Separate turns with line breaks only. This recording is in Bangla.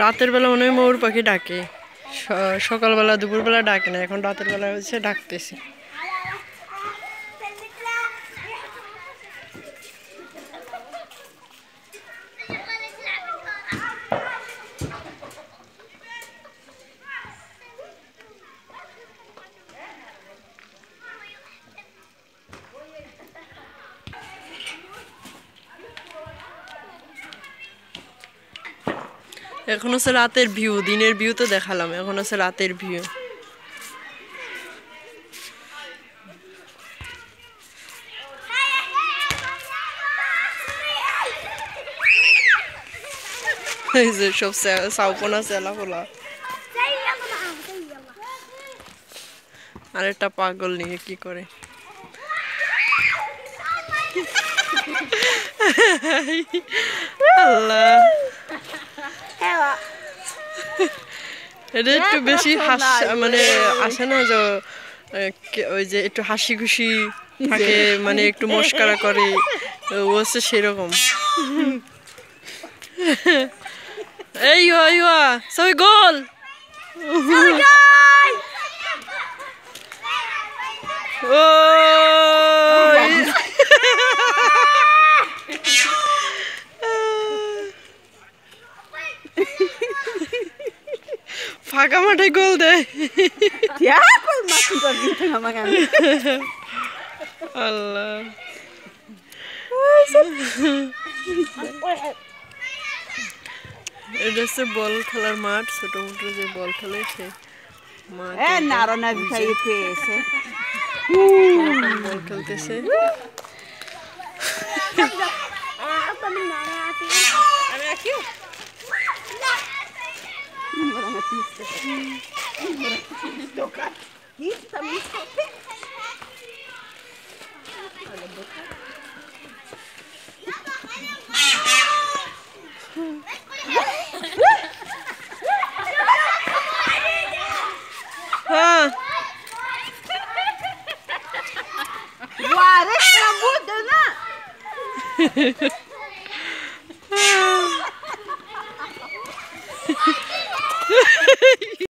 রাতের বেলা মনে হয় ময়ূর পাখি ডাকে, সকালবেলা দুপুরবেলা ডাকে না, এখন রাতের বেলা হচ্ছে ডাকতেছে। এখন হচ্ছে রাতের ভিউ, দিনের ভিউ তো দেখালাম, এখন হচ্ছে রাতের ভিউ। এই যে সব সাউপনা চেলা ফোলা, আর একটা পাগল নিয়ে কি করে। আল্লাহ, এটা একটু বেশি মানে আসে না যে ওই যে একটু হাসি খুশি থাকে, মানে একটু মস্কারা করে, ও হচ্ছে সেরকম। এই সই গোল। ও ফাঁকা মাঠে গোল দেয়। আল্লাহ, এটা হচ্ছে বল খেলার মাঠ, ছোট মোটো যে বল খেলে সে মাঠ, বল খেলতেছে। হ্যাঁ,
Guarda, essa muda, né?